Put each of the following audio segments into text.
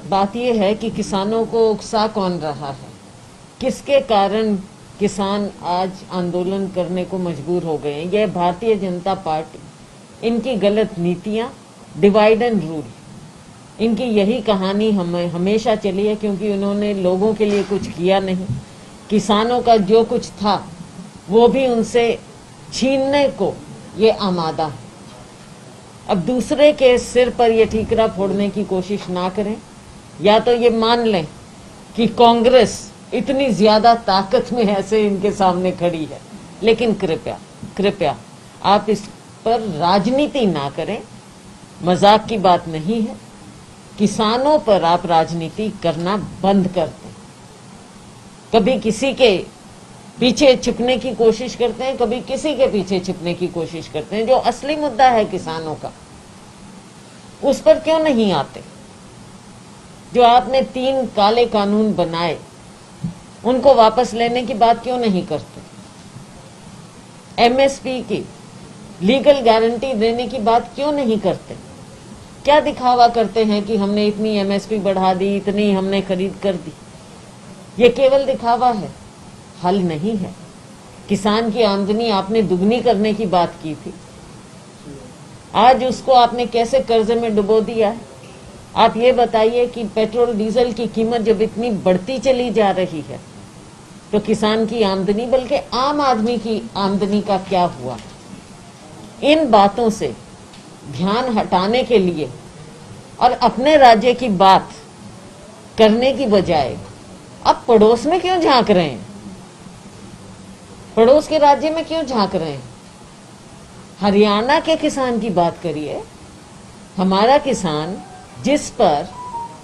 बात यह है कि किसानों को उकसा कौन रहा है, किसके कारण किसान आज आंदोलन करने को मजबूर हो गए हैं। यह भारतीय जनता पार्टी, इनकी गलत नीतियां, डिवाइड एंड रूल, इनकी यही कहानी हमें हमेशा चली है, क्योंकि उन्होंने लोगों के लिए कुछ किया नहीं। किसानों का जो कुछ था वो भी उनसे छीनने को ये आमादा है। अब दूसरे के सिर पर ये ठीकरा फोड़ने की कोशिश ना करें, या तो ये मान लें कि कांग्रेस इतनी ज्यादा ताकत में ऐसे इनके सामने खड़ी है, लेकिन कृपया कृपया आप इस पर राजनीति ना करें। मजाक की बात नहीं है। किसानों पर आप राजनीति करना बंद कर दें। कभी किसी के पीछे छिपने की कोशिश करते हैं, कभी किसी के पीछे छिपने की कोशिश करते हैं। जो असली मुद्दा है किसानों का, उस पर क्यों नहीं आते? जो आपने 3 काले कानून बनाए, उनको वापस लेने की बात क्यों नहीं करते? एमएसपी की लीगल गारंटी देने की बात क्यों नहीं करते? क्या दिखावा करते हैं कि हमने इतनी एमएसपी बढ़ा दी, इतनी हमने खरीद कर दी। ये केवल दिखावा है, हल नहीं है। किसान की आमदनी आपने दुगनी करने की बात की थी, आज उसको आपने कैसे कर्जे में डुबो दिया है। आप ये बताइए कि पेट्रोल डीजल की कीमत जब इतनी बढ़ती चली जा रही है, तो किसान की आमदनी, बल्कि आम आदमी की आमदनी का क्या हुआ? इन बातों से ध्यान हटाने के लिए और अपने राज्य की बात करने की बजाय अब पड़ोस में क्यों झांक रहे हैं? पड़ोस के राज्य में क्यों झांक रहे हैं? हरियाणा के किसान की बात करिए। हमारा किसान, जिस पर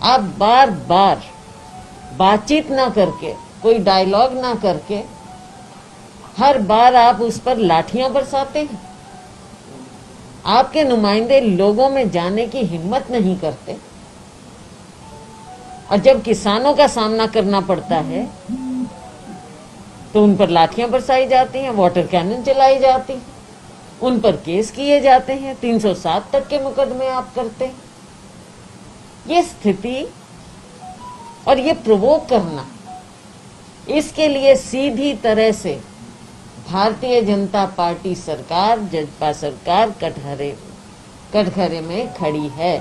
आप बार बार बातचीत ना करके, कोई डायलॉग ना करके, हर बार आप उस पर लाठियां बरसाते हैं। आपके नुमाइंदे लोगों में जाने की हिम्मत नहीं करते, और जब किसानों का सामना करना पड़ता है तो उन पर लाठियां बरसाई जाती हैं, वाटर कैनन चलाई जाती हैं, उन पर केस किए जाते हैं, 307 तक के मुकदमे आप करते हैं। ये स्थिति और ये प्रोवोक करना, इसके लिए सीधी तरह से भारतीय जनता पार्टी सरकार, जजपा सरकार कटघरे में खड़ी है।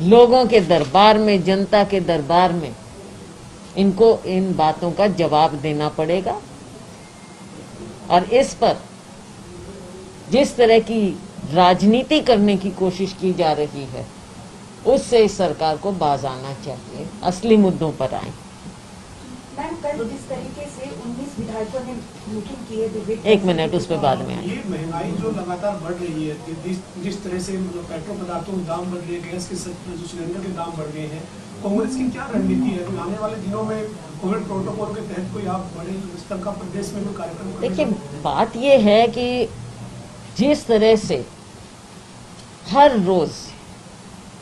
लोगों के दरबार में, जनता के दरबार में इनको इन बातों का जवाब देना पड़ेगा। और इस पर जिस तरह की राजनीति करने की कोशिश की जा रही है, उससे इस सरकार को बाज आना चाहिए, असली मुद्दों पर आए। मैम, कल जिस तरीके से 19 विधायकों ने मीटिंग की है, एक मिनट, उस पर बाद में आए। ये महंगाई जो लगातार बढ़ रही है, जिस तरह से पेट्रोल पदार्थों के दाम बढ़ रहे हैं, गैस के जो सिलेंडर के दाम बढ़ गए हैं, कांग्रेस की क्या रणनीति है? आने वाले दिनों में कोविड प्रोटोकॉल के तहत कोई आप बड़े स्तर का प्रदेश में कोई कार्यक्रम? देखिए, बात ये है कि जिस तरह से हर रोज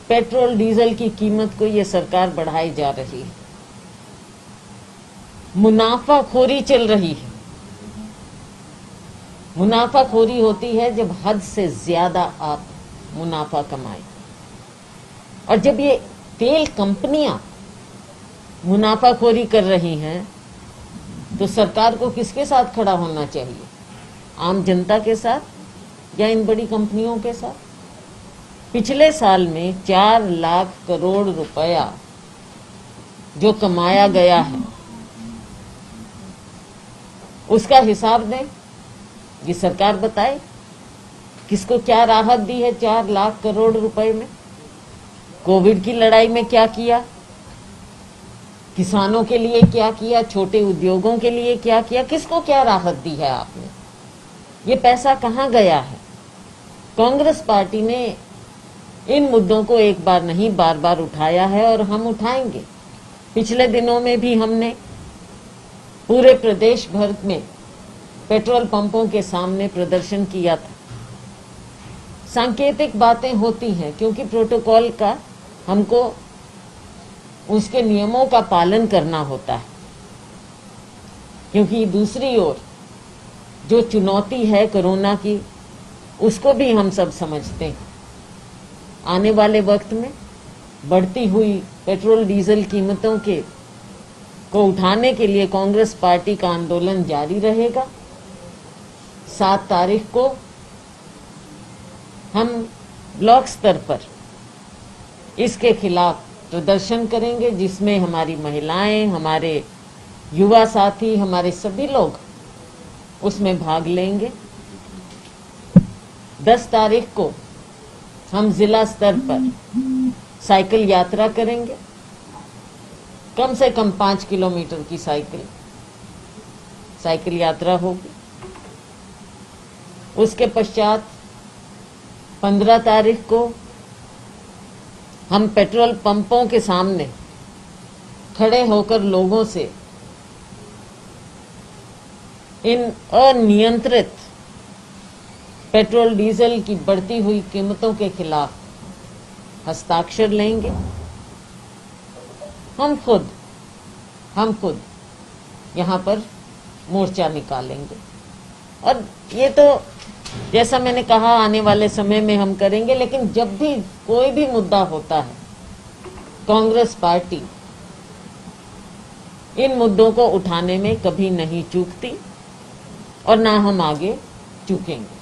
पेट्रोल डीजल की कीमत को ये सरकार बढ़ाई जा रही है, मुनाफाखोरी चल रही है। मुनाफाखोरी होती है जब हद से ज्यादा आप मुनाफा कमाए, और जब ये तेल कंपनियां मुनाफाखोरी कर रही हैं, तो सरकार को किसके साथ खड़ा होना चाहिए? आम जनता के साथ या इन बड़ी कंपनियों के साथ? पिछले साल में 4 लाख करोड़ रुपया जो कमाया गया है, उसका हिसाब दें। ये सरकार बताए किसको क्या राहत दी है 4 लाख करोड़ रुपए में। कोविड की लड़ाई में क्या किया, किसानों के लिए क्या किया, छोटे उद्योगों के लिए क्या किया, किसको क्या राहत दी है आपने? ये पैसा कहां गया है? कांग्रेस पार्टी ने इन मुद्दों को एक बार नहीं, बार बार उठाया है, और हम उठाएंगे। पिछले दिनों में भी हमने पूरे प्रदेश भर में पेट्रोल पंपों के सामने प्रदर्शन किया था। सांकेतिक बातें होती हैं, क्योंकि प्रोटोकॉल का हमको उसके नियमों का पालन करना होता है, क्योंकि दूसरी ओर जो चुनौती है कोरोना की, उसको भी हम सब समझते हैं। आने वाले वक्त में बढ़ती हुई पेट्रोल डीजल कीमतों को उठाने के लिए कांग्रेस पार्टी का आंदोलन जारी रहेगा। 7 तारीख को हम ब्लॉक स्तर पर इसके खिलाफ प्रदर्शन करेंगे, जिसमें हमारी महिलाएं, हमारे युवा साथी, हमारे सभी लोग उसमें भाग लेंगे। 10 तारीख को हम जिला स्तर पर साइकिल यात्रा करेंगे, कम से कम 5 किलोमीटर की साइकिल यात्रा होगी। उसके पश्चात 15 तारीख को हम पेट्रोल पंपों के सामने खड़े होकर लोगों से इन अनियंत्रित पेट्रोल डीजल की बढ़ती हुई कीमतों के खिलाफ हस्ताक्षर लेंगे। हम खुद यहाँ पर मोर्चा निकालेंगे, और ये तो जैसा मैंने कहा आने वाले समय में हम करेंगे। लेकिन जब भी कोई भी मुद्दा होता है, कांग्रेस पार्टी इन मुद्दों को उठाने में कभी नहीं चूकती और ना हम आगे चूकेंगे।